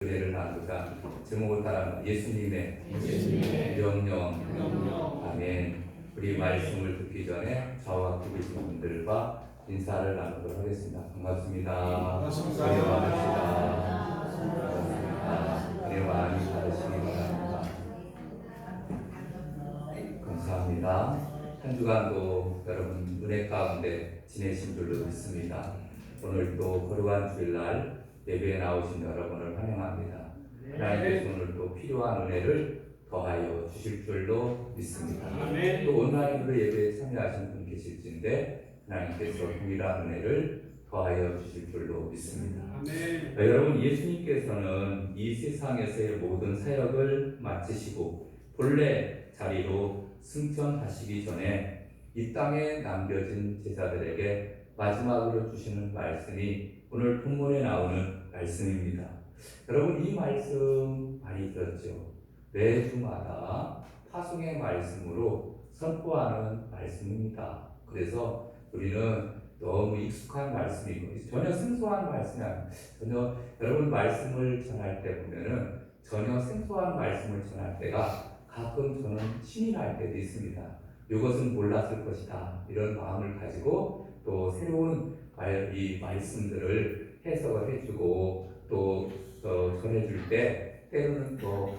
은혜를 나누자. 제목을 따라 예수님의 명령. 아멘. 우리 말씀을 듣기 전에 저와 함께 계신 분들과 인사를 나누도록 하겠습니다. 반갑습니다. 은혜 받으시다. 반갑습니다. 은혜 많이 받으시기 바랍니다. 감사합니다. 한 주간도 여러분 은혜 가운데 지내신 줄로 믿습니다. 오늘 또 거룩한 주일날 예배에 나오신 여러분을 환영합니다. 하나님께서 오늘 또 필요한 은혜를 더하여 주실 줄로 믿습니다. 또 온라인으로 예배에 참여하시는 분 계실진데 하나님께서 동일한 은혜를 더하여 주실 줄로 믿습니다. 여러분, 예수님께서는 이 세상에서의 모든 사역을 마치시고 본래 자리로 승천하시기 전에 이 땅에 남겨진 제자들에게 마지막으로 주시는 말씀이 오늘 본문에 나오는 말씀입니다. 여러분, 이 말씀 많이 들었죠? 매주마다 파송의 말씀으로 선포하는 말씀입니다. 그래서 우리는 너무 익숙한 말씀이고 전혀 생소한 말씀이 아니에요. 전혀 여러분 말씀을 전할 때 보면은 전혀 생소한 말씀을 전할 때가 가끔 저는 신이 날 때도 있습니다. 이것은 몰랐을 것이다 이런 마음을 가지고 또 새로운 이 말씀들을 해석을 해주고 또 전해줄 때 때로는 또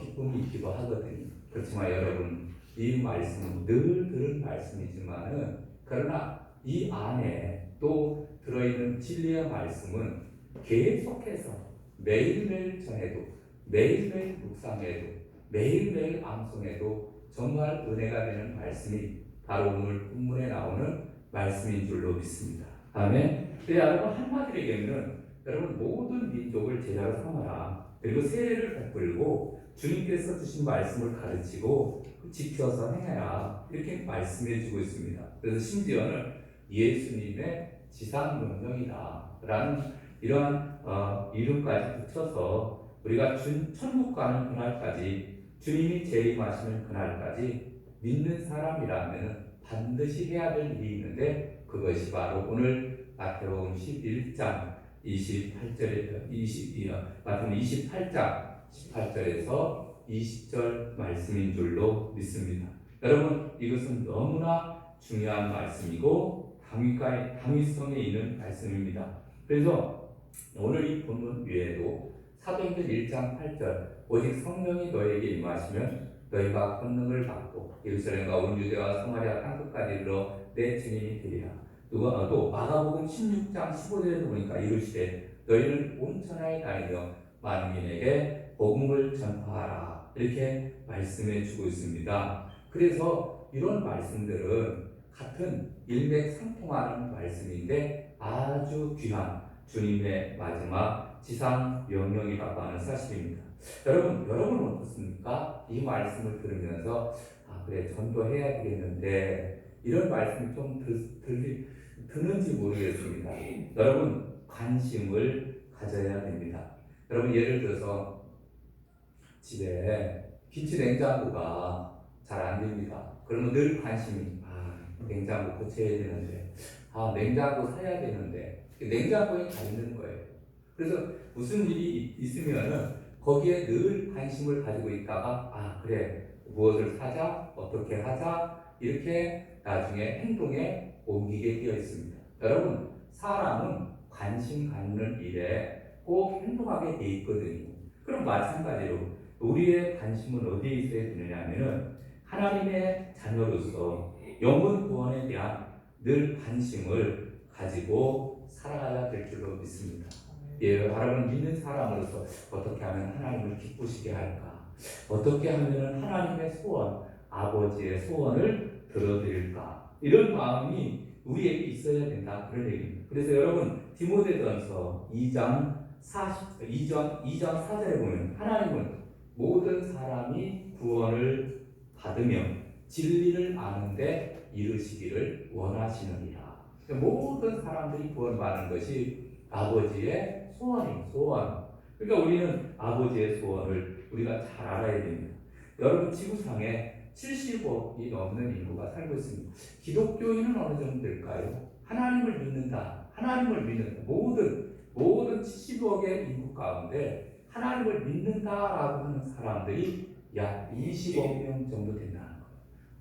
기쁨이 있기도 하거든요. 그렇지만 여러분, 이 말씀은 늘 들은 말씀이지만은 그러나 이 안에 또 들어있는 진리의 말씀은 계속해서 매일매일 전해도 매일매일 묵상해도 매일매일 암송해도 정말 은혜가 되는 말씀이 바로 오늘 본문에 나오는 말씀인 줄로 믿습니다. 아멘. 여러분, 한마디로 얘기하면 여러분 모든 민족을 제자로 삼아라. 그리고 세례를 베풀고 주님께서 주신 말씀을 가르치고 지켜서 행해라. 이렇게 말씀해 주고 있습니다. 그래서 심지어는 예수님의 지상명령이다 라는 이러한 이름까지 붙여서 우리가 천국 가는 그날까지 주님이 재림하시는 그날까지 믿는 사람이라면 반드시 해야 될 일이 있는데 그것이 바로 오늘 마태복음 11장 28절에 마태복음 28장 18절에서 20절 말씀인 줄로 믿습니다. 여러분, 이것은 너무나 중요한 말씀이고 당위성에 있는 말씀입니다. 그래서 오늘 이 본문 외에도 사도행전 1장 8절 오직 성령이 너에게 임하시면 너희가 권능을 받고 예루살렘과 온 유대와 사마리아 땅끝까지 이르러 내 증인이 되리라. 또 마가복음 16장 15절에도 보니까 이르시되 너희는 온 천하에 다니며 만민에게 복음을 전파하라. 이렇게 말씀해 주고 있습니다. 그래서 이런 말씀들은 같은 일맥상통하는 말씀인데 아주 귀한 주님의 마지막 지상 명령이라고 하는 사실입니다. 여러분 어떻습니까? 이 말씀을 들으면서 그래 전도해야 되겠는데 이런 말씀이 좀 드는지 모르겠습니다. 여러분, 관심을 가져야 됩니다. 여러분, 예를 들어서 집에 김치 냉장고가 잘 안 됩니다. 그러면 늘 관심이 냉장고 고쳐야 되는데 냉장고 사야 되는데 냉장고에 가 있는 거예요. 그래서 무슨 일이 있으면은 거기에 늘 관심을 가지고 있다가 그래 무엇을 사자 어떻게 하자 이렇게 나중에 행동에 옮기게 되어 있습니다. 여러분, 사람은 관심 갖는 일에 꼭 행동하게 돼 있거든요. 그럼 마찬가지로 우리의 관심은 어디에 있어야 되느냐 하면은 하나님의 자녀로서 영혼 구원에 대한 늘 관심을 가지고 살아가야 될 줄로 믿습니다. 여러분, 믿는 사람으로서 어떻게 하면 하나님을 기쁘시게 할까? 어떻게 하면 하나님의 소원, 아버지의 소원을 들어드릴까? 이런 마음이 우리에게 있어야 된다. 그런 얘기입니다. 그래서 여러분, 디모데전서 2장 4절에 보면 하나님은 모든 사람이 구원을 받으며 진리를 아는데 이르시기를 원하시느니라. 모든 사람들이 구원받는 것이 아버지의 소원. 그러니까 우리는 아버지의 소원을 우리가 잘 알아야 됩니다. 여러분, 지구상에 70억이 넘는 인구가 살고 있습니다. 기독교인은 어느 정도 될까요? 하나님을 믿는다. 모든 70억의 인구 가운데 하나님을 믿는다라고 하는 사람들이 약 20억 명 정도 된다는 거예요.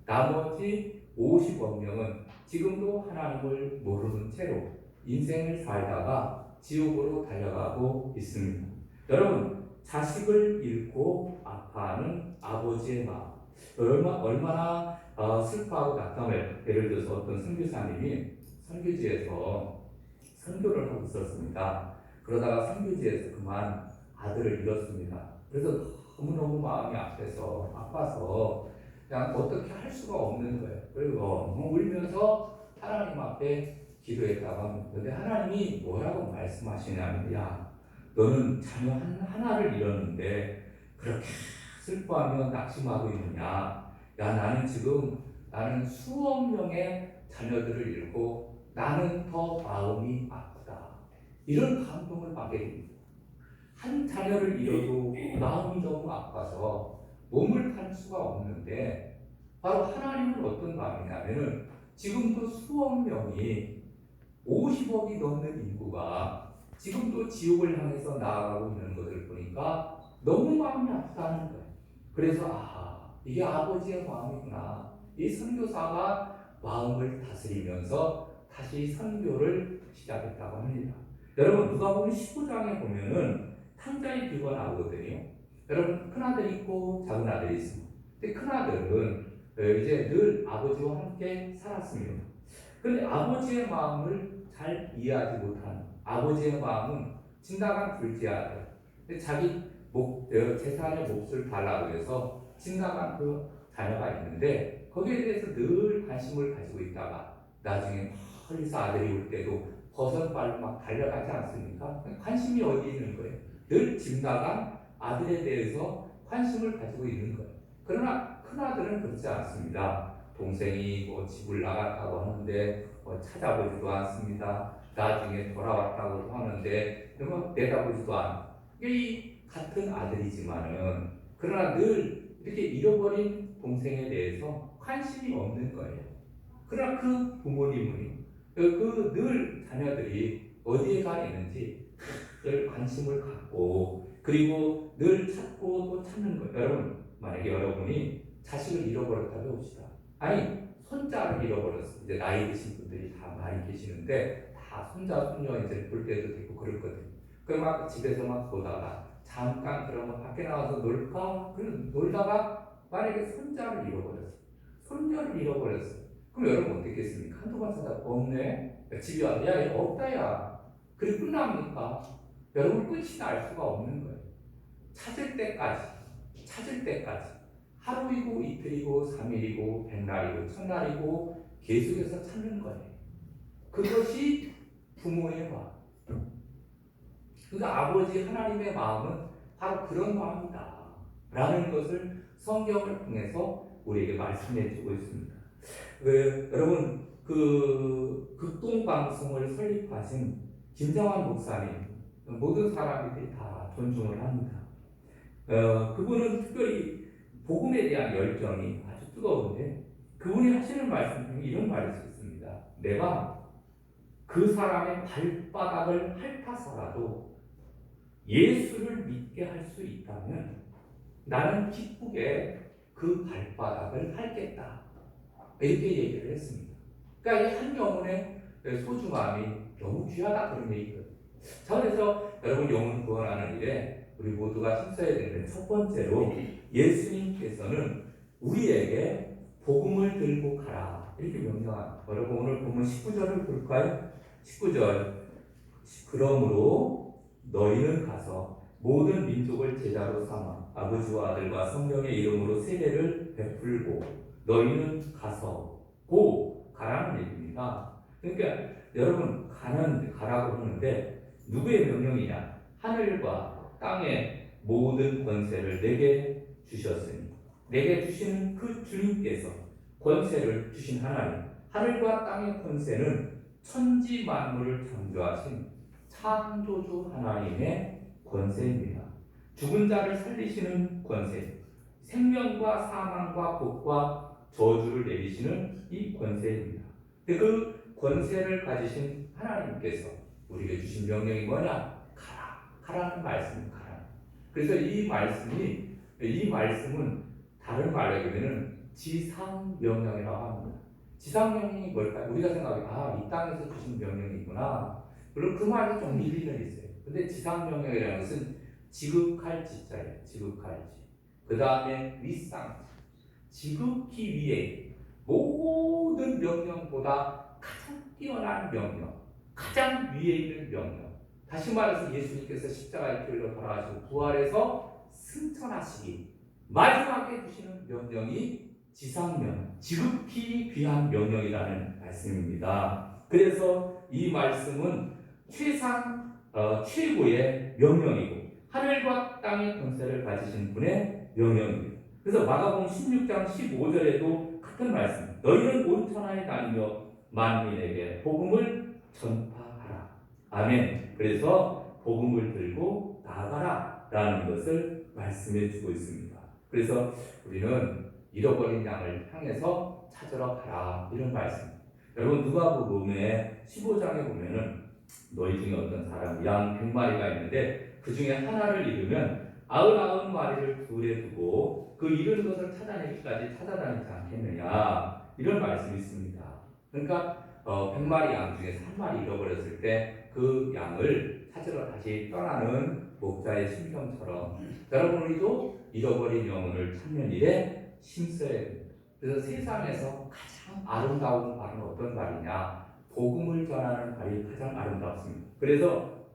나머지 50억 명은 지금도 하나님을 모르는 채로 인생을 살다가 지옥으로 달려가고 있습니다. 여러분, 자식을 잃고 아파하는 아버지의 마음 얼마나 슬퍼하고 낙담해요. 예를 들어서 어떤 선교사님이 선교지에서 선교를 하고 있었습니다. 그러다가 선교지에서 그만 아들을 잃었습니다. 그래서 너무너무 마음이 아파서 그냥 어떻게 할 수가 없는 거예요. 그리고 울면서 하나님 앞에 기도했다고 합니다. 근데 하나님이 뭐라고 말씀하시냐면, 야, 너는 자녀 하나를 잃었는데 그렇게 슬퍼하며 낙심하고 있느냐? 야, 나는 수억 명의 자녀들을 잃고 나는 더 마음이 아프다. 이런 감동을 받게 됩니다. 한 자녀를 잃어도 마음이 너무 아파서 몸을 탈 수가 없는데, 바로 하나님은 어떤 마음이냐면은 지금도 수억 명이 50억이 넘는 인구가 지금도 지옥을 향해서 나아가고 있는 것을 보니까 너무 마음이 아프다는 거예요. 그래서 이게 아버지의 마음이구나. 이 선교사가 마음을 다스리면서 다시 선교를 시작했다고 합니다. 여러분, 누가복음 19장에 보면은 탕자의 비유가 나오거든요. 여러분, 큰아들이 있고 작은아들이 있습니다. 근데 큰아들은 이제 늘 아버지와 함께 살았습니다. 그런데 아버지의 마음을 잘 이해하지 못하는 아버지의 마음은 지나간 둘째 아들, 자기 재산의 몫을 달라고 해서 지나간 그 자녀가 있는데, 거기에 대해서 늘 관심을 가지고 있다가 나중에 멀리서 아들이 올 때도 버선발로 막 달려가지 않습니까? 관심이 어디 있는 거예요? 늘 지나간 아들에 대해서 관심을 가지고 있는 거예요. 그러나 큰아들은 그렇지 않습니다. 동생이 집을 나갔다고 하는데 찾아보지도 않습니다. 나중에 돌아왔다고 하는데 내다보지도 않고, 이 같은 아들이지만은 그러나 늘 이렇게 잃어버린 동생에 대해서 관심이 없는 거예요. 그러나 그 부모님은 늘 자녀들이 어디에 가 있는지 늘 관심을 갖고, 그리고 늘 찾고 또 찾는 거예요. 여러분, 만약에 여러분이 자식을 잃어버렸다고 해봅시다. 아니, 손자를 잃어버렸어. 이제 나이 드신 분들이 다 많이 계시는데 다 손자 손녀 이제 볼 때도 되고 그렇거든요. 그 막 집에서 막 보다가 잠깐 그러면 밖에 나와서 놀까? 그럼 놀다가 만약에 손자를 잃어버렸어, 손녀를 잃어버렸어. 그럼 여러분 어떻겠습니까? 한두 번 찾아 없네. 집에 와서 야, 얘 없다 야. 그리고 끝납니까? 여러분, 끝이 날 수가 없는 거예요. 찾을 때까지 하루이고 이틀이고 3일이고 100날이고 1000날이고 계속해서 찾는 거예요. 그것이 부모의 마음. 그러니까 아버지 하나님의 마음은 바로 그런 마음이다 라는 것을 성경을 통해서 우리에게 말씀해 주고 있습니다. 여러분, 그 극동방송을 설립하신 김정환 목사님, 모든 사람들이 다 존중을 합니다. 그분은 특별히 복음에 대한 열정이 아주 뜨거운데, 그분이 하시는 말씀 중에 이런 말이 있습니다. 내가 그 사람의 발바닥을 핥아서라도 예수를 믿게 할 수 있다면 나는 기쁘게 그 발바닥을 핥겠다. 이렇게 얘기를 했습니다. 그러니까 이 한 영혼의 소중함이 너무 귀하다, 그런 얘기거든요. 자, 그래서 여러분, 영혼 구원하는 일에 우리 모두가 힘써야 되는 첫 번째로, 예수님께서는 우리에게 복음을 들고 가라 이렇게 명령합니다. 여러분, 오늘 본문 19절을 볼까요? 19절, 그러므로 너희는 가서 모든 민족을 제자로 삼아 아버지와 아들과 성령의 이름으로 세례를 베풀고, 너희는 가서 가라는 얘기입니다. 그러니까 여러분, 가라고 하는데 누구의 명령이냐? 하늘과 땅의 모든 권세를 내게 주셨으니, 내게 주시는 그 주님께서 권세를 주신 하나님, 하늘과 땅의 권세는 천지 만물을 창조하신 창조주 하나님의 권세입니다. 죽은 자를 살리시는 권세, 생명과 사망과 복과 저주를 내리시는 이 권세입니다. 그 권세를 가지신 하나님께서 우리에게 주신 명령이 뭐냐? 가라는 말씀입니다. 그래서 이 말씀은 다른 말로 하면은 지상명령이라고 합니다. 지상명령이 뭘까요? 우리가 생각해, 이 땅에서 주신 명령이구나. 물론 그 말이 좀 일리는 있어요. 근데 지상명령이라는 것은 지극할 지자예요. 지극할 지. 그 다음에 윗상, 지극히 위에 모든 명령보다 가장 뛰어난 명령, 가장 위에 있는 명령. 다시 말해서 예수님께서 십자가의 길로 돌아가시고 부활해서 승천하시기 마지막에 주시는 명령이 지상명, 지극히 귀한 명령이라는 말씀입니다. 그래서 이 말씀은 최고의 명령이고 하늘과 땅의 권세를 가지신 분의 명령입니다. 그래서 마가복음 16장 15절에도 같은 말씀, 너희는 온 천하에 다니며 만민에게 복음을 전파하라. 아멘. 그래서 복음을 들고 나아가라 라는 것을 말씀해 주고 있습니다. 그래서 우리는 잃어버린 양을 향해서 찾으러 가라, 이런 말씀. 여러분, 누가복음의 15장에 보면은 너희 중에 어떤 사람 양 100마리가 있는데 그 중에 하나를 잃으면 99마리를 둘에 두고 그 잃은 것을 찾아내기까지 찾아다니지 않겠느냐, 이런 말씀이 있습니다. 그러니까 100마리 양 중에서 한 마리 잃어버렸을 때 그 양을 찾으러 다시 떠나는 목자의 심정처럼 여러분, 우리도 잃어버린 영혼을 찾는 일에 힘써야 됩니다. 그래서 세상에서 가장 아름다운 말은 어떤 말이냐? 복음을 전하는 말이 가장 아름답습니다. 그래서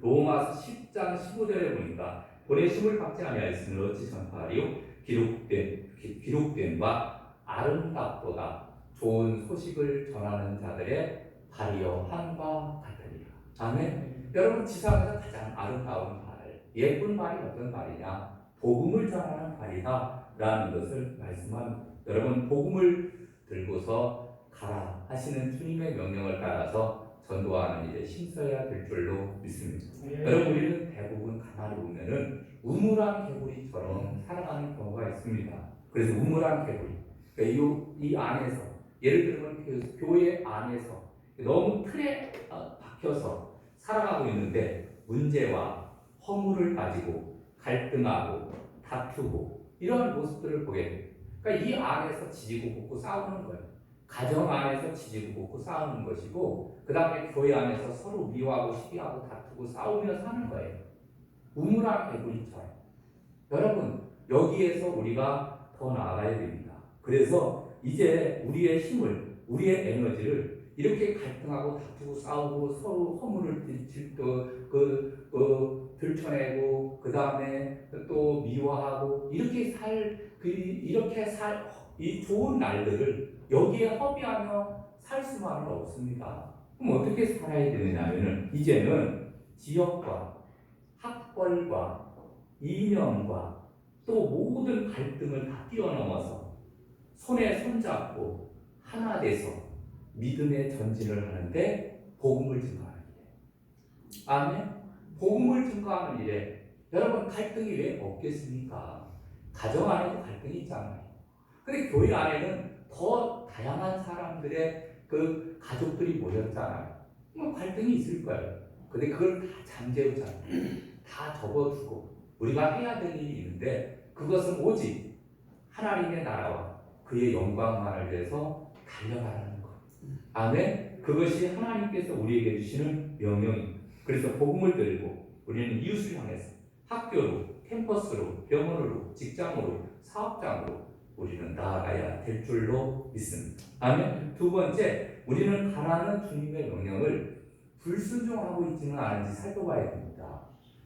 로마서 10장 15절에 보니까 보내심을 받지 아니하였으니 어찌 전파하리요? 기록된 바 아름답도다. 좋은 소식을 전하는 자들의 발이여 한바 같으리라. 아멘. 여러분, 지상에서 가장 아름다운 말, 예쁜 말이 어떤 말이냐? 복음을 전하는 말이다 라는 것을 말씀합니다. 여러분, 복음을 들고서 가라 하시는 주님의 명령을 따라서 전도하는 일에 힘써야 될 줄로 믿습니다. 여러분, 우리는 대부분 가만히 보면은 우물안 개구리처럼 살아가는 경우가 있습니다. 그래서 우물안 개구리, 그러니까 이 안에서, 예를 들면 교회 안에서 너무 틀에 박혀서 살아가고 있는데 문제와 허물을 가지고 갈등하고 다투고 이러한 모습들을 보게 돼요. 그러니까 이 안에서 지지고 볶고 싸우는 거예요. 가정 안에서 지지고 볶고 싸우는 것이고, 그 다음에 교회 안에서 서로 미워하고 시기하고 다투고 싸우며 사는 거예요. 우물안 개구리처럼. 여러분, 여기에서 우리가 더 나아가야 됩니다. 그래서 이제 우리의 힘을, 우리의 에너지를 이렇게 갈등하고 다투고 싸우고 서로 허물을 들춰내고 그 다음에 또 미워하고 이렇게 이 좋은 날들을 여기에 허비하며 살 수만은 없습니다. 그럼 어떻게 살아야 되느냐면은 이제는 지역과 학벌과 이념과 또 모든 갈등을 다 뛰어넘어서 손에 손잡고 하나 돼서 믿음의 전진을 하는데 복음을 증거하는 일에, 아멘. 복음을 증거하는 일에 여러분, 갈등이 왜 없겠습니까? 가정 안에도 갈등이 있잖아요. 근데 교회 안에는 더 다양한 사람들의 그 가족들이 모였잖아요. 뭐 갈등이 있을 거예요. 근데 그걸 다 잠재우잖아요. 다 접어두고 우리가 해야 될 일이 있는데 그것은 오직 하나님의 나라와 그의 영광만을 위해서 달려가라는 것. 아멘. 그것이 하나님께서 우리에게 주시는 명령입니다. 그래서 복음을 들고 우리는 이웃을 향해서 학교로, 캠퍼스로, 병원으로, 직장으로, 사업장으로 우리는 나아가야 될 줄로 믿습니다. 아멘. 두 번째, 우리는 가라는 주님의 명령을 불순종하고 있지는 않은지 살펴봐야 됩니다.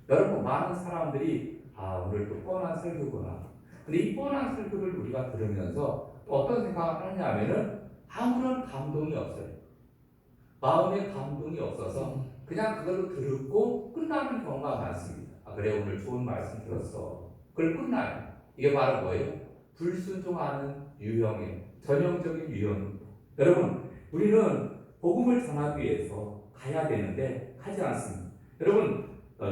여러분, 많은 사람들이 오늘 또 뻔한 설교구나. 근데 이 뻔한 설교를 우리가 들으면서 또 어떤 생각을 하냐 하면은 아무런 감동이 없어요. 마음에 감동이 없어서 그냥 그걸로 들었고 끝나는 경우가 많습니다. 그래, 오늘 좋은 말씀 들었어. 그걸 끝나요. 이게 바로 뭐예요? 불순종하는 유형이에요. 전형적인 유형입니다. 여러분, 우리는 복음을 전하기 위해서 가야 되는데 가지 않습니다. 여러분,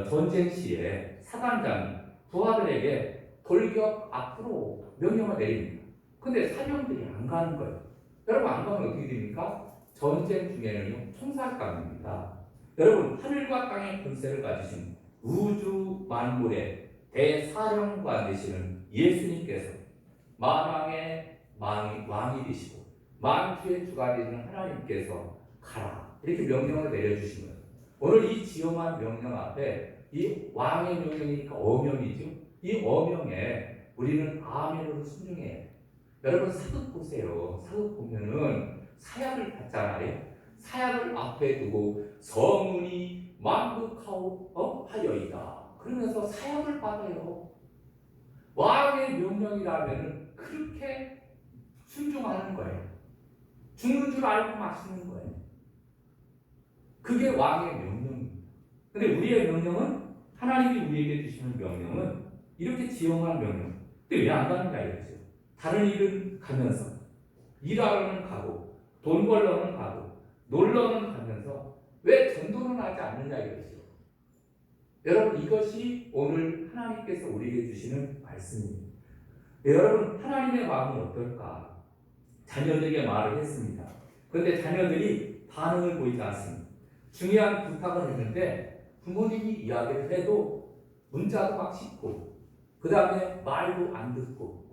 전쟁 시에 사단장이 부하들에게 돌격 앞으로 명령을 내립니다. 근데 사병들이 안 가는 거예요. 여러분, 안 가면 어떻게 됩니까? 전쟁 중에는요, 총살감입니다. 여러분, 하늘과 땅의 권세를 가지신 우주 만물의 대사령관 되시는 예수님께서 만왕의 왕이 되시고 만주의 주가 되시는 하나님께서 가라 이렇게 명령을 내려주신 거예요. 오늘 이 지엄한 명령 앞에 이 왕의 명령이니까 어명이죠. 이 어명에 우리는 아멘으로 순종해야 돼요. 여러분 사극 보세요. 사극 보면은 사약을 받잖아요. 사약을 앞에 두고 성문이 만극하여이다. 그러면서 사약을 받아요. 왕의 명령이라면 그렇게 순종하는 거예요. 죽는 줄 알고 마시는 거예요. 그게 왕의 명령입니다. 근데 우리의 명령은 하나님이 우리에게 주시는 명령은 이렇게 지엄한 명령. 근데 왜 안 가는가 이거죠. 다른 일은 가면서 일하러는 가고 돈 벌러는 가고 놀러는 가면서 왜 전도는 하지 않느냐 이거죠. 여러분 이것이 오늘 하나님께서 우리에게 주시는 말씀입니다. 여러분 하나님의 마음은 어떨까? 자녀들에게 말을 했습니다. 그런데 자녀들이 반응을 보이지 않습니다. 중요한 부탁을 했는데 부모님이 이야기를 해도 문자도 막 씹고 그 다음에 말도 안 듣고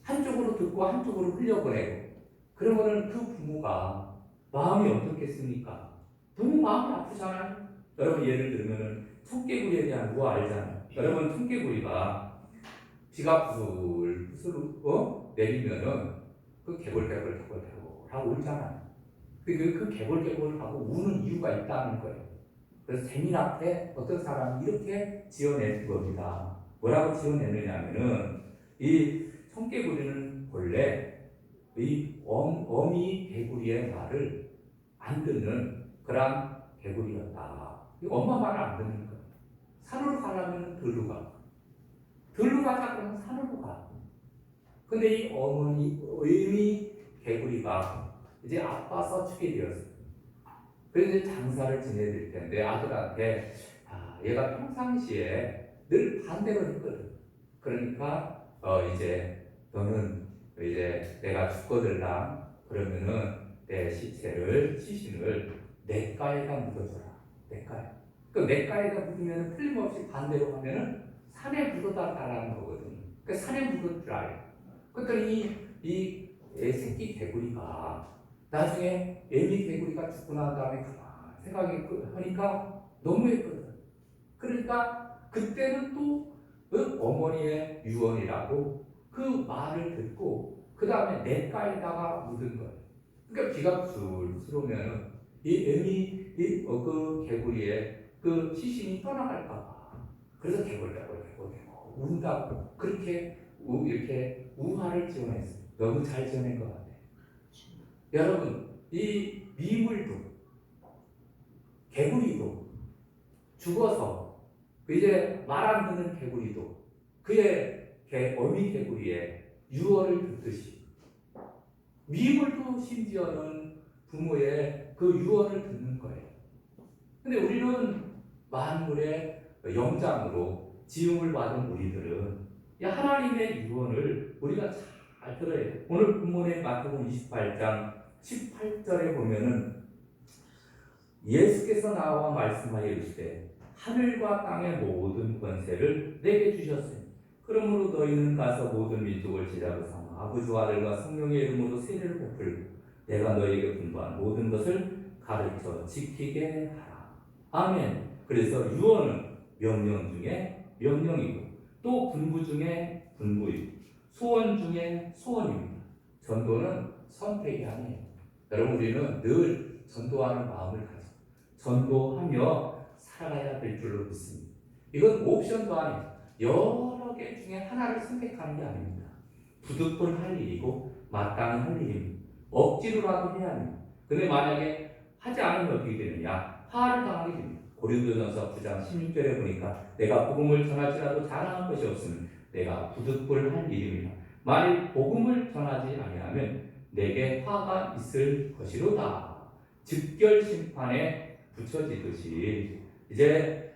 한쪽으로 듣고 한쪽으로 흘려보내고 그러면은 그 부모가 마음이 어떻겠습니까? 부모 마음이 아프잖아요. 여러분 예를 들면은 청개구리에 대한 거 알잖아요. 여러분 청개구리가 비가 부슬부슬 내리면은 그 개골개골 하고 울잖아요. 그 개골개골 하고 우는 이유가 있다는 거예요. 그래서 재민 앞에 어떤 사람이 이렇게 지어낸 겁니다. 뭐라고 지어내느냐면은 이 청개구리는 본래 이 어미 개구리의 말을 안 듣는 그런 개구리였다. 엄마 말을 안 듣는 거예요. 산으로 가려면 들로 가. 들로 가자 그러면 산으로 가. 근데 이 어미 개구리가 이제 아빠 서축이 되었어요. 그래서 이제 장사를 지내야 텐데 아들한테 얘가 평상시에 늘 반대로 했거든. 그러니까 이제 너는 이제 내가 죽거들라 그러면은 내 시신을 냇가에다 묻어줘라. 냇가에. 그 냇가에다 묻으면 틀림없이 반대로 하면은 산에 묻어달라는 거거든. 그 산에 묻을 줄 알아요. 그랬더니 이 새끼 개구리가 나중에 애미 개구리가 죽고 난 다음에 가만 생각하니까 너무했거든. 그러니까 그때는 또 어머니의 유언이라고 그 말을 듣고 그 다음에 냇가에다가 묻은 거예요. 그러니까 비가 술술 오면은 이 애미 그 개구리의 그 시신이 떠나갈까봐 그래서 개골개골 운다고 그렇게 이렇게 우화를 지어냈어요. 너무 잘 지어낸 것 같아요. 여러분 이 미물도 개구리도 죽어서 이제 말 안 듣는 개구리도 그의 어미 개구리의 유언을 듣듯이 미물도 심지어는 부모의 그 유언을 듣는 거예요. 근데 우리는 만물의 영장으로 지음을 받은 우리들은 하나님의 유언을 우리가 잘 들어야 돼요. 오늘 본문의 마태복음 28장 18절에 보면은 예수께서 나와 말씀하여 이르시되 하늘과 땅의 모든 권세를 내게 주셨으니 그러므로 너희는 가서 모든 민족을 제자로 삼아 아버지와 아들과 성령의 이름으로 세례를 베풀고 내가 너희에게 분부한 모든 것을 가르쳐 지키게 하라. 아멘. 그래서 유언은 명령 중에 명령이고 또 분부 중에 분부이고 소원 중에 소원입니다. 전도는 선택이 아니에요. 여러분 우리는 늘 전도하는 마음을 가지고 전도하며 살아가야 될 줄로 믿습니다. 이건 옵션도 아니에요. 여러 개 중에 하나를 선택하는 게 아닙니다. 부득불 할 일이고 마땅히 할 일입니다. 억지로라도 해야 합니다. 근데 만약에 하지 않으면 어떻게 되느냐? 화를 당하게 됩니다. 고린도전서 9장 16절에 보니까 내가 복음을 전할지라도 자랑할 것이 없으면 내가 부득불 할 일입니다. 만일 복음을 전하지 아니하면 내게 화가 있을 것이로다. 즉결 심판에 붙여지듯이 이제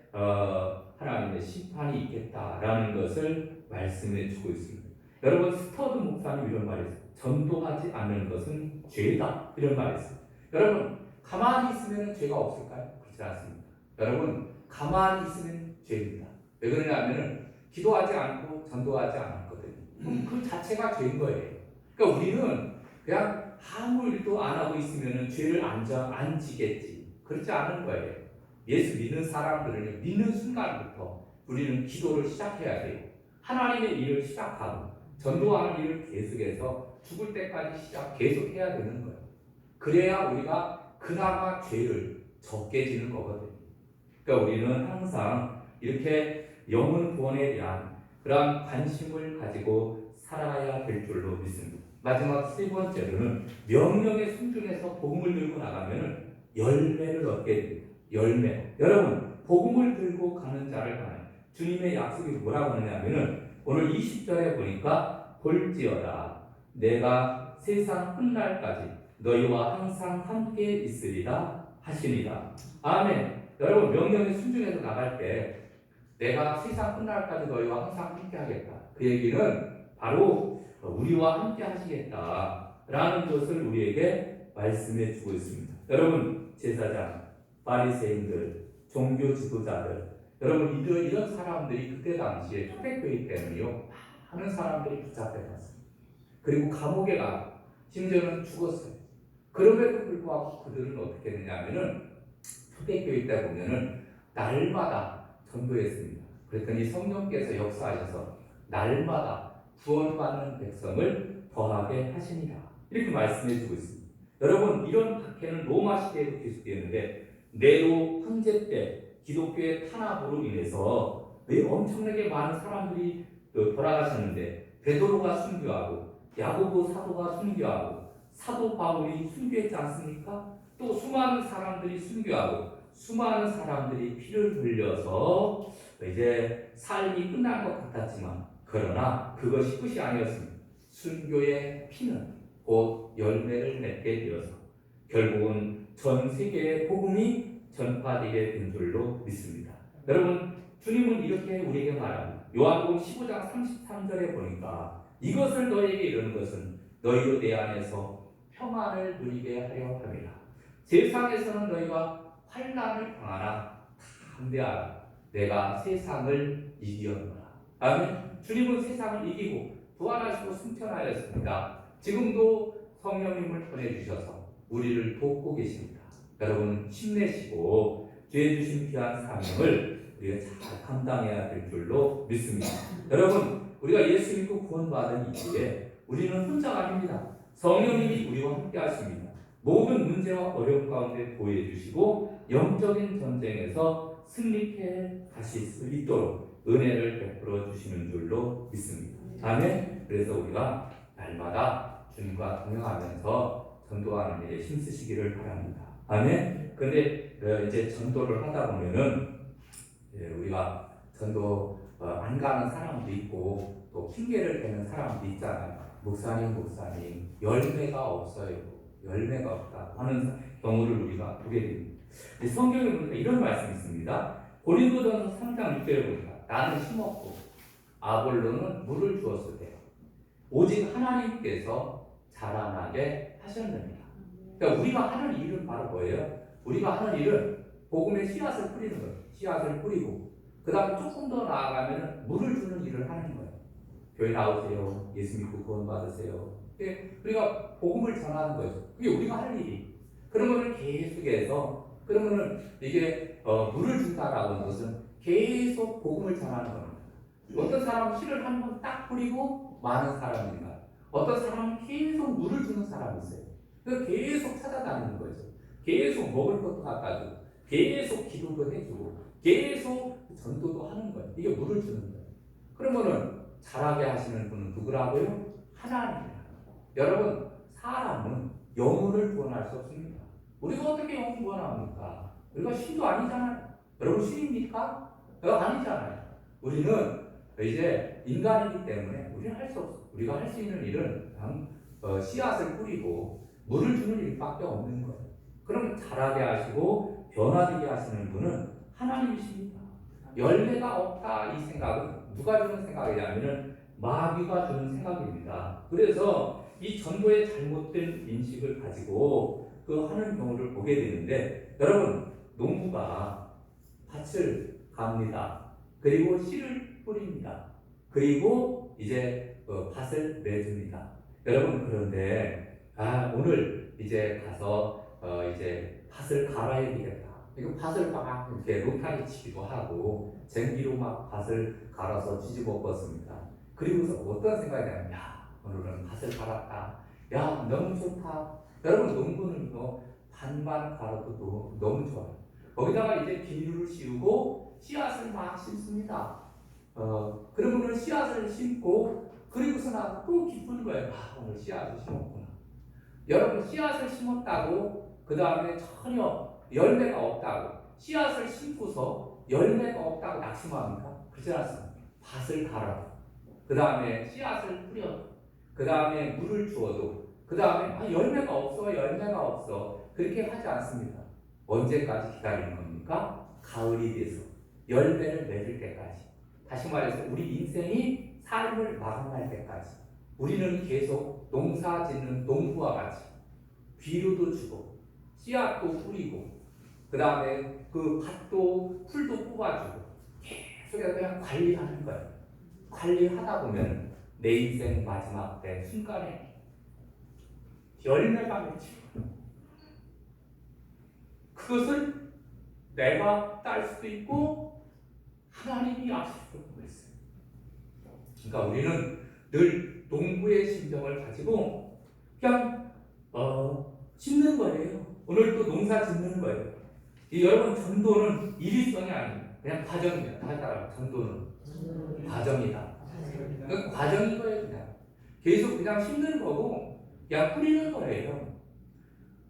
하나님의 심판이 있겠다라는 것을 말씀해 주고 있습니다. 여러분 스터드 목사님 이런 말이 있어요. 전도하지 않는 것은 죄다 이런 말이 있어요. 여러분 가만히 있으면 죄가 없을까요? 그렇지 않습니다. 여러분 가만히 있으면 죄입니다. 왜 그러냐면은 기도하지 않고 전도하지 않았거든요. 그럼 그 자체가 죄인 거예요. 그러니까 우리는 그냥 아무 일도 안 하고 있으면은 죄를 안 지겠지. 그렇지 않은 거예요. 예수 믿는 사람들은 믿는 순간부터 우리는 기도를 시작해야 돼요. 하나님의 일을 시작하고 전도하는 일을 계속해서 죽을 때까지 계속해야 되는 거예요. 그래야 우리가 그나마 죄를 적게 지는 거거든요. 그러니까 우리는 항상 이렇게 영혼 구원에 대한 그러한 관심을 가지고 살아가야 될 줄로 믿습니다. 마지막 세 번째로는 명령에 순종해서 복음을 들고 나가면 열매를 얻게 됩니다. 열매. 여러분, 복음을 들고 가는 자를 가는 주님의 약속이 뭐라고 하냐면은 오늘 20절에 보니까 볼지어다 내가 세상 끝날까지 너희와 항상 함께 있으리라 하시니라. 아멘. 여러분, 명령에 순종해서 나갈 때 내가 세상 끝날까지 너희와 항상 함께 하겠다. 그 얘기는 바로 우리와 함께 하시겠다라는 것을 우리에게 말씀해 주고 있습니다. 여러분, 제사장, 바리새인들, 종교 지도자들, 여러분 이런 사람들이 그때 당시에 초대교회 때문에요 많은 사람들이 붙잡혀갔습니다. 그리고 감옥에 가 심지어는 죽었어요. 그럼에도 불구하고 그들은 어떻게 했느냐면은 초대교회 때 보면은 날마다 전도했습니다. 그랬더니 성령께서 역사하셔서 날마다 구원받는 백성을 더하게 하시니라. 이렇게 말씀해 주고 있습니다. 여러분, 이런 박해는 로마 시대에도 계속되었는데 네로 황제 때 기독교의 탄압으로 인해서 엄청나게 많은 사람들이 돌아가셨는데 베드로가 순교하고 야고보 사도가 순교하고 사도 바울이 순교했지 않습니까? 또 수많은 사람들이 순교하고 수많은 사람들이 피를 흘려서 이제 삶이 끝난 것 같았지만 그러나 그것이 끝이 아니었습니다. 순교의 피는 곧 열매를 맺게 되어서 결국은 전 세계의 복음이 전파되게 된 줄로 믿습니다. 여러분, 주님은 이렇게 우리에게 말합니다. 요한복음 15장 33절에 보니까 이것을 너희에게 이르는 것은 너희도 내 안에서 평안을 누리게 하려 함이라. 세상에서는 너희가 환난을 당하나 담대하라. 내가 세상을 이기었노라. 아멘. 주님은 세상을 이기고 부활하시고 승천하였습니다. 지금도 성령님을 보내주셔서 우리를 돕고 계십니다. 여러분, 힘내시고 주의 주신 귀한 사명을 우리가 잘 감당해야 될 줄로 믿습니다. 여러분, 우리가 예수 믿고 구원받은 이후에 우리는 혼자가 아닙니다. 성령님이 우리와 함께 하십니다. 모든 문제와 어려움 가운데 보여주시고 영적인 전쟁에서 승리해 가실 수 있도록 은혜를 베풀어 주시는 줄로 믿습니다. 아멘. 그래서 우리가 날마다 주님과 동행하면서 전도하는 일에 힘쓰시기를 바랍니다. 아멘. 근데 이제 전도를 하다 보면은 우리가 전도 안 가는 사람도 있고 또 핑계를 대는 사람도 있잖아요. 목사님 열매가 없어요. 열매가 없다 하는 경우를 우리가 보게 됩니다. 성경에 보니까 이런 말씀이 있습니다. 고린도전서 3장 6절에 보니까 나는 심었고 아볼로는 물을 주었을 때 오직 하나님께서 자라나게 하셨느니라. 그러니까 우리가 하는 일은 바로 뭐예요? 우리가 하는 일은 복음의 씨앗을 뿌리는 거예요. 씨앗을 뿌리고 그 다음에 조금 더 나아가면 물을 주는 일을 하는 거예요. 교회 나오세요. 예수 믿고 구원 받으세요. 우리가 복음을 전하는 거죠. 그게 우리가 할 일이. 그러면은 계속해서 그러면은 이게 물을 준다라고 하는 것은 계속 복음을 전하는 겁니다. 어떤 사람은 씨를 한 번 딱 뿌리고 많은 사람인가. 어떤 사람은 계속 물을 주는 사람이 있어요. 그래서 계속 찾아다니는 거죠. 계속 먹을 것도 갖다 주고, 계속 기도도 해주고, 계속 전도도 하는 거예요. 이게 물을 주는 거예요. 그러면은 잘하게 하시는 분은 누구라고요? 하나님이에요. 여러분, 사람은 영혼을 구원할 수 없습니다. 우리가 어떻게 영혼 구원합니까? 우리가 신도 아니잖아요. 여러분, 신입니까? 아니잖아요. 우리는 이제 인간이기 때문에 우리는 할 수 없어요. 우리가 할 수 있는 일은 그냥 씨앗을 뿌리고 물을 주는 일밖에 없는 거예요. 그럼 자라게 하시고 변화되게 하시는 분은 하나님이십니다. 열매가 없다 이 생각은 누가 주는 생각이냐면은 마귀가 주는 생각입니다. 그래서 이 전도의 잘못된 인식을 가지고 하는 경우를 보게 되는데 여러분 농부가 밭을 갑니다. 그리고 씨를 뿌립니다. 그리고 이제 밭을 내줍니다. 여러분 그런데 오늘 이제 가서 이제 밭을 갈아야 되겠다. 이거 밭을 막 이렇게 로타리 치기도 하고 쟁기로 막 밭을 갈아서 뒤집어 뻗습니다. 그리고서 어떤 생각이 나면 오늘은 밭을 갈았다. 야 너무 좋다. 여러분 농부는요 반만 갈아도 너무 좋아요. 거기다가 이제 비닐을 씌우고 씨앗을 막 심습니다. 그러면은 씨앗을 심고 그리고서 나서 또 기쁜 거예요. 오늘 씨앗을 심었구나. 여러분 씨앗을 심었다고 그 다음에 전혀 열매가 없다고 씨앗을 심고서 열매가 없다고 낙심합니까? 그렇지 않습니다. 밭을 갈아도 그 다음에 씨앗을 뿌려도 그 다음에 물을 주어도 그 다음에 열매가 없어 그렇게 하지 않습니다. 언제까지 기다리는 겁니까? 가을이 돼서 열매를 맺을 때까지. 다시 말해서 우리 인생이 삶을 마감할 때까지 우리는 계속 농사 짓는 농부와 같이 비료도 주고 씨앗도 뿌리고 그 다음에 그 밭도 풀도 뽑아주고 계속 그냥 관리하는 거예요. 관리하다 보면 내 인생 마지막 때 순간에 열매가 맺히고 그것을 내가 딸 수도 있고 하나님이 아실 수도 있어요. 그러니까 우리는 늘 농부의 심정을 가지고 그냥 짓는 거예요. 오늘 또 농사 짓는 거예요. 여러분 전도는 일위성이 아닙니다. 그냥 과정입니다. 다 따라 전도는 과정이다. 그 과정인 거예요. 그냥 계속 그냥 심는 거고 그냥 뿌리는 거예요.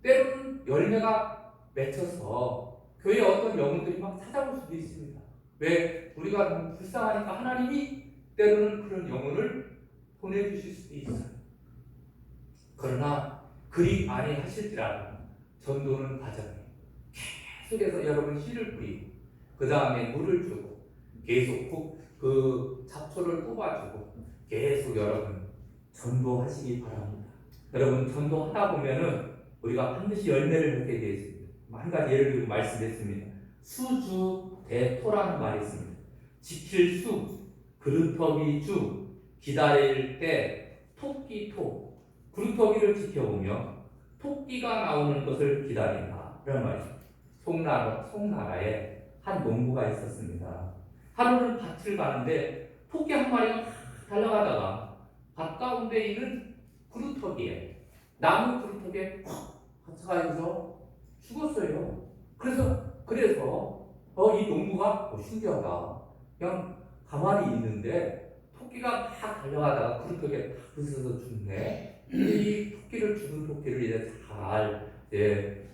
때로는 열매가 맺혀서 교회 어떤 영혼들이 막 찾아올 수도 있습니다. 왜? 우리가 너무 불쌍하니까 하나님이 때로는 그런 영혼을 보내주실 수도 있어요. 그러나 그리 아니하실지라도 전도는 과정이에요. 계속해서 여러분 씨를 뿌리고 그 다음에 물을 주고 계속 그 잡초를 뽑아주고 계속 여러분 전도하시기 바랍니다. 여러분 전도하다 보면은 우리가 반드시 열매를 맺게 되어 있습니다. 한 가지 예를 들고 말씀드렸습니다. 수주대토라는 말이 있습니다. 지킬 수, 그루터기 주, 기다릴 때 토끼토. 그루터기를 지켜보며 토끼가 나오는 것을 기다린다. 이런 말이죠. 송나라에 한 농부가 있었습니다. 하루는 밭을 가는데 토끼 한 마리가 달려가다가 밭 가운데 있는 그루터기에 나무 그루터기에 갇혀가서 죽었어요. 그래서 이 농부가 신기하다. 그냥 가만히 있는데 토끼가 막 달려가다가 그루터기에 탁 부서서 죽네. 이 토끼를 죽은 토끼를 이제 잘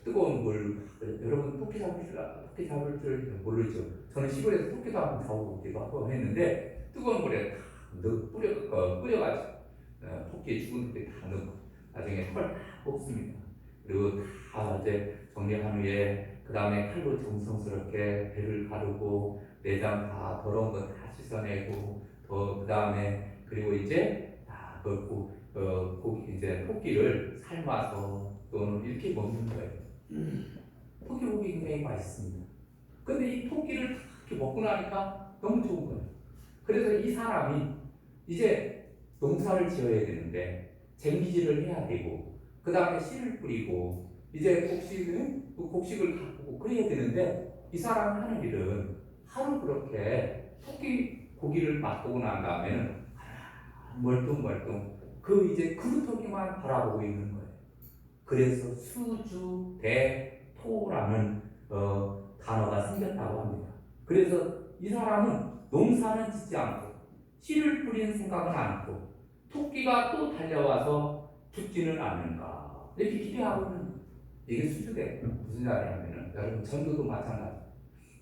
뜨거운 물 여러분 토끼 잡을 줄 모르죠. 저는 시골에서 토끼도 한번 잡아보기도 하고 했는데 뜨거운 물에 탁 뿌려가지고 토끼 죽은 토끼 다 넣고 나중에 털 다 뽑습니다. 그리고 다 이제 정리한 후에 그 다음에 칼로 정성스럽게 배를 가르고 내장 다 더러운 거 다 씻어내고 그 다음에 그리고 이제 이제 토끼를 삶아서 또는 이렇게 먹는 거예요. 토끼 고기 굉장히 맛있습니다. 근데 이 토끼를 이렇게 먹고 나니까 너무 좋은 거예요. 그래서 이 사람이 이제 농사를 지어야 되는데 쟁기질을 해야 되고 그 다음에 씨를 뿌리고 이제 곡식을 가꾸고 그래야 되는데 이 사람이 하는 일은 하루 그렇게 토끼 고기를 맛보고 난 다음에는 멀뚱멀뚱 이제 그루터기만 바라보고 있는 거예요. 그래서 수주대토라는 단어가 생겼다고 합니다. 그래서 이 사람은 농사는 짓지 않고 씨를 뿌리는 생각은 않고 토끼가 또 달려와서 죽지는 않는가 이렇게 기대하고 있는 거예요. 이게 수주대 무슨 말이냐면은 여러분 전도도 마찬가지.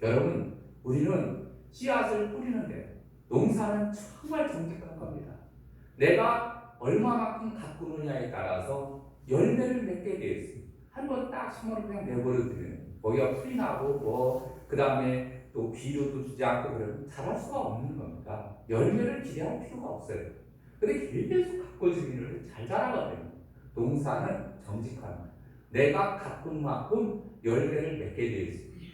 여러분 우리는 씨앗을 뿌리는데 농사는 정말 정직한 겁니다. 내가 얼마만큼 가꾸느냐에 따라서 열매를 맺게 되어 있습니다. 한번 딱 심어서 그냥 내버려두면 거기가 풀이 나고 그 다음에 또 비료도 주지 않고 그러면 자랄 수가 없는 겁니다. 열매를 기대할 필요가 없어요. 근데 계속 가꿔주기를 잘 자라거든요. 농사는 정직합니다. 내가 가꾼 만큼 열매를 맺게 되어 있습니다.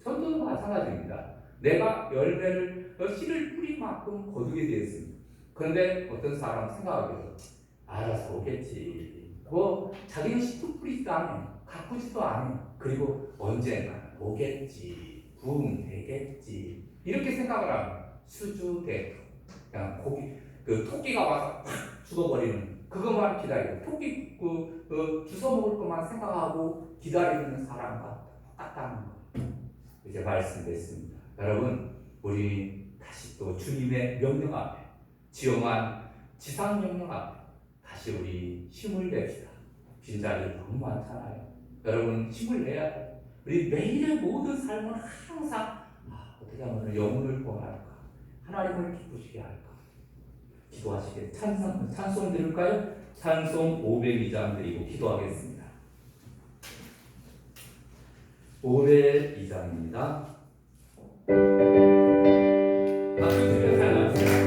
전도도 마찬가지입니다. 내가 열매를 씨를 뿌린 만큼 거두게 되었습니다. 그런데 어떤 사람 생각하기로 알아서 오겠지. 뭐 자기는 씨도 뿌리지도 않아요. 가꾸지도 않아요. 그리고 언젠가 오겠지. 부흥 되겠지. 이렇게 생각을 하면 수주대도 그냥 토끼가 와서 팍 죽어버리는 그것만 기다리고 토끼 주워 먹을 것만 생각하고 기다리는 사람과 똑같다는 거예요. 이제 말씀드렸습니다. 여러분, 우리 다시 또 주님의 명령 앞에 지엄한 지상 명령 앞에 다시 우리 힘을 냅시다. 빈자리 너무 많잖아요. 여러분, 힘을 내야 돼요. 우리 매일의 모든 삶은 항상 어떻게 하면 영혼을 구원할까? 하나님을 기쁘시게 할까? 기도하시게 찬송 드릴까요? 찬송 502장 드리고 기도하겠습니다. 502장입니다. 박수 치며 찬양합시다.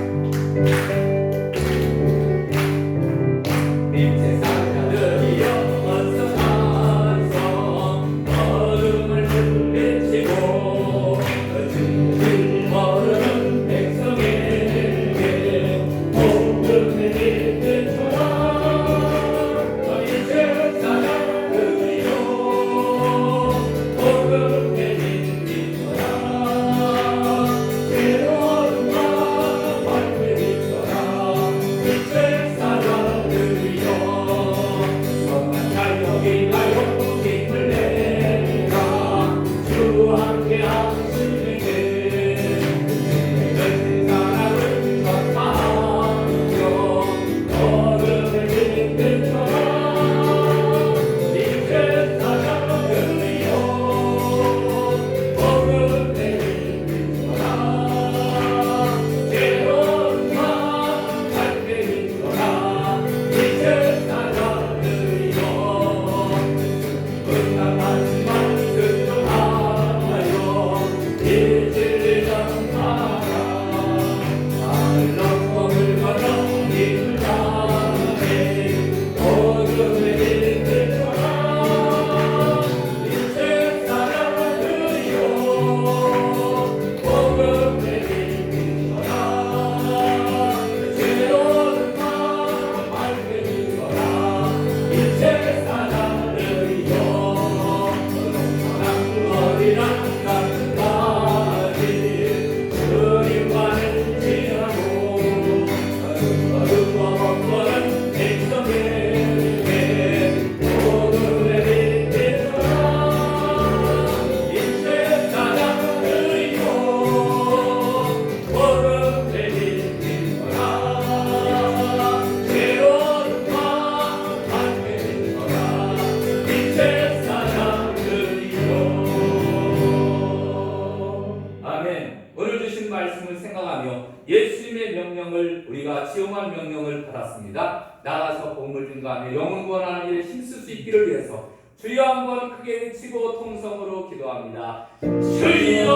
예수님의 명령을 우리가 지엄한 명령을 받았습니다. 나가서 복음을 증거하며 영혼 구원하는 일에 힘쓸 수 있기를 위해서 주여 한번 크게 외치고 통성으로 기도합니다. 주여!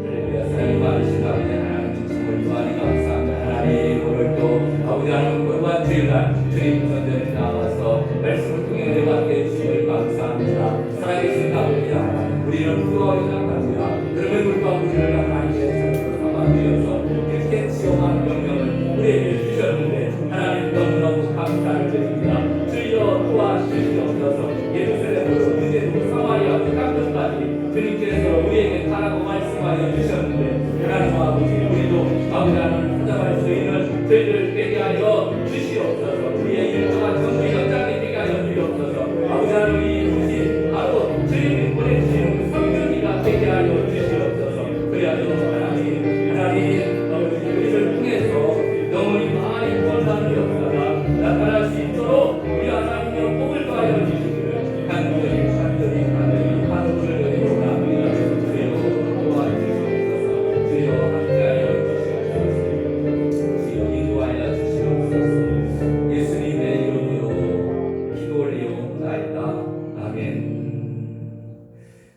할렐루야. 사랑이 많으신 아버지 하나님 정말 유한히 감사합니다. 하나님 오늘 또 아버지 하나님 거룩한 주일날 주님 전전에 나와서 말씀을 통해 내려가게 해주심을 감사합니다. 살아계신 아버지 하나님 우리는 부러워하지 않습니다. 그럼에도 불구하고 우리를 하나님의 주여서 이렇게 지엄한 명령을 우리에게 주셨는데 하나님 너무너무 감사를 드립니다. 주여 도와주시옵소서. 예루살렘으로 유대로 사마리아로 땅끝까지 주님께서 우리에게 가라고 말씀하여 주셨는데 하나님 아버지 우리도 아버지 하나님 찾아갈 수 있는 저희를 되게 하여 주시옵소서. 우리의 일터가 전부 현장이 되게 하여 주시옵소서. 아버지 하나님 이곳이 바로 주님이 보내주시는 성전이가 되게 하여 주시옵소서. 그리하여 하나님 우리를 통해서 영원히 많이 구원하는 역사가 나타날 수 있도록 우리 하나님의 복을 더하여 주시기를 간절히 환호를 드리옵나이다. 주여 도와주시옵소서. 주여 함께하여 주시옵소서. 주여 인도하여 주시옵소서. 예수님의 이름으로 기도 올리옵나이다. 아멘.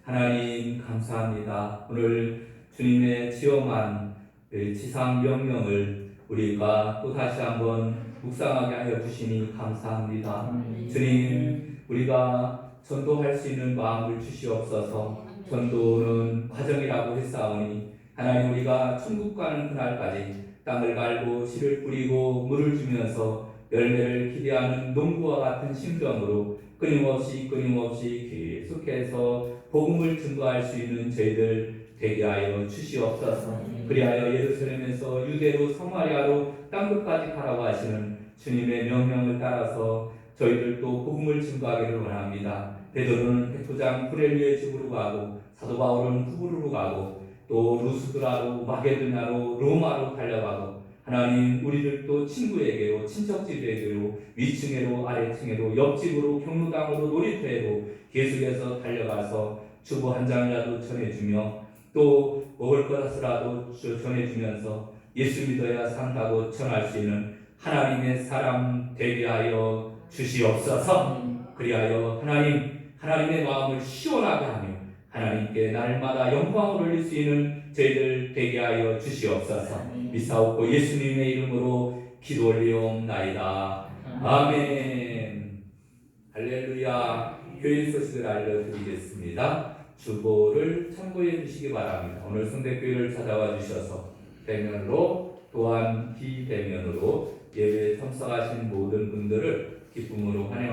하나님 감사합니다. 오늘 주님의 지엄한 지상 명령을 우리가 또 다시 한번 묵상하게 하여 주시니 감사합니다. 주님, 우리가 전도할 수 있는 마음을 주시옵소서. 전도는 과정이라고 했사오니 하나님 우리가 천국 가는 그날까지 땅을 갈고 씨를 뿌리고 물을 주면서 열매를 기대하는 농부와 같은 심정으로 끊임없이 계속해서 복음을 증거할 수 있는 저희들 되게 하여 주시옵소서. 그리하여 예루살렘에서 유대로 사마리아로 땅끝까지 가라고 하시는 주님의 명령을 따라서 저희들도 복음을 증거하기를 원합니다. 베드로는 백부장 구렐리의 집으로 가고 사도 바울은 후브르로 가고 또 루스드라로 마게도냐로 로마로 달려가고 하나님 우리들도 친구에게로 친척집에게로 위층에로 아래층에로 옆집으로 경로당으로 놀이터에로 계속해서 달려가서 주보 한 장이라도 전해주며 또 먹을 것이라도 전해주면서 예수 믿어야 산다고 전할 수 있는 하나님의 사람 되게 하여 주시옵소서. 그리하여 하나님의 마음을 시원하게 하며 하나님께 날마다 영광을 올릴 수 있는 저희들 되게 하여 주시옵소서. 미사옵고 예수님의 이름으로 기도 올리옵나이다. 아멘. 할렐루야. 교회 소식을 알려드리겠습니다. 주보를 참고해 주시기 바랍니다. 오늘 성대교회를 찾아와 주셔서 대면으로 또한 비대면으로 예배에 참석하신 모든 분들을 기쁨으로 환영합니다.